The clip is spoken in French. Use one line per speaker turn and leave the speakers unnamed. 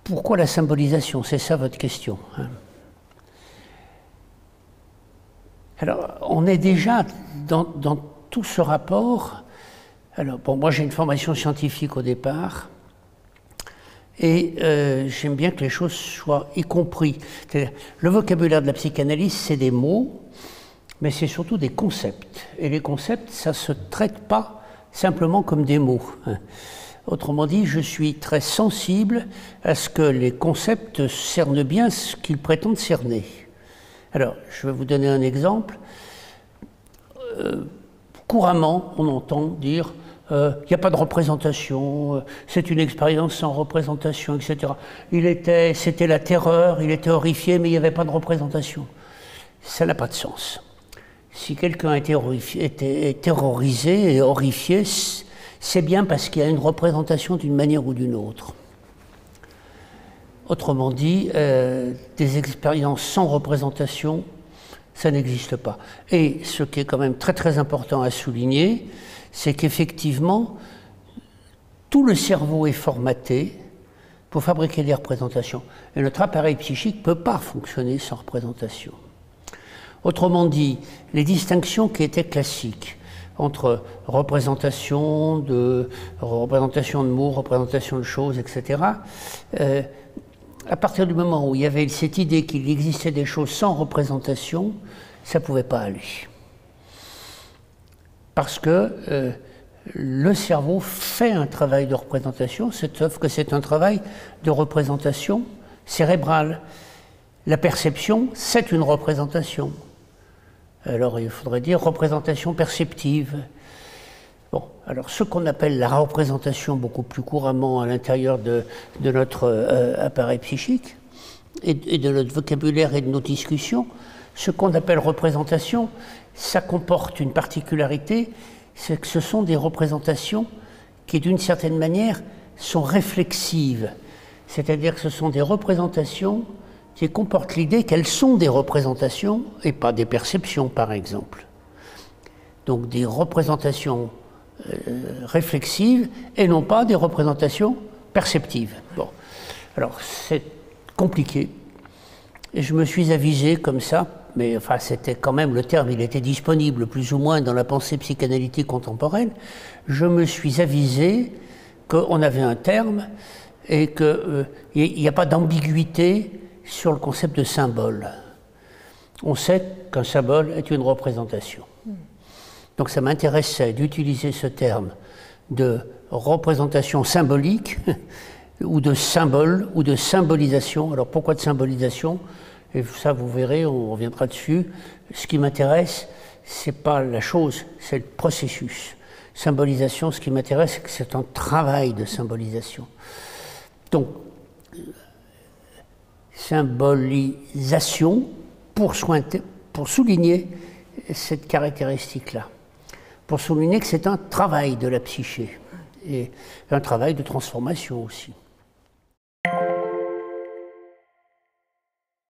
Pourquoi la symbolisation? C'est ça votre question, hein. Alors, on est déjà dans tout ce rapport. Alors, bon, moi j'ai une formation scientifique au départ, et j'aime bien que les choses soient y compris. Le vocabulaire de la psychanalyse, c'est des mots, mais c'est surtout des concepts. Et les concepts, ça ne se traite pas simplement comme des mots. Autrement dit, je suis très sensible à ce que les concepts cernent bien ce qu'ils prétendent cerner. Alors, je vais vous donner un exemple. Couramment, on entend dire il n'y a pas de représentation, c'est une expérience sans représentation, etc. C'était la terreur, il était horrifié, mais il n'y avait pas de représentation. Ça n'a pas de sens. Si quelqu'un est terrorisé et horrifié, c'est bien parce qu'il y a une représentation d'une manière ou d'une autre. Autrement dit, des expériences sans représentation, ça n'existe pas. Et ce qui est quand même très très important à souligner, c'est qu'effectivement, tout le cerveau est formaté pour fabriquer des représentations. Et notre appareil psychique ne peut pas fonctionner sans représentation. Autrement dit, les distinctions qui étaient classiques entre représentation de mots, représentation de choses, etc., à partir du moment où il y avait cette idée qu'il existait des choses sans représentation, ça ne pouvait pas aller. Parce que le cerveau fait un travail de représentation, sauf que c'est un travail de représentation cérébrale. La perception, c'est une représentation. Alors il faudrait dire représentation perceptive. Bon, alors ce qu'on appelle la représentation beaucoup plus couramment à l'intérieur de notre appareil psychique et de notre vocabulaire et de nos discussions, ce qu'on appelle représentation, ça comporte une particularité, c'est que ce sont des représentations qui d'une certaine manière sont réflexives. C'est-à-dire que ce sont des représentations qui comportent l'idée qu'elles sont des représentations et pas des perceptions, par exemple. Donc des représentations réflexives et non pas des représentations perceptives. Bon, alors c'est compliqué. Et je me suis avisé comme ça, mais enfin c'était quand même le terme, il était disponible plus ou moins dans la pensée psychanalytique contemporaine. Je me suis avisé qu'on avait un terme et qu'il n'y a pas d'ambiguïté sur le concept de symbole. On sait qu'un symbole est une représentation. Donc ça m'intéressait d'utiliser ce terme de représentation symbolique ou de symbole ou de symbolisation. Alors pourquoi de symbolisation? Et ça vous verrez, on reviendra dessus. Ce qui m'intéresse, c'est pas la chose, c'est le processus. Symbolisation, ce qui m'intéresse, c'est que c'est un travail de symbolisation. Donc, symbolisation pour souligner cette caractéristique-là. Pour souligner que c'est un travail de la psyché et un travail de transformation aussi.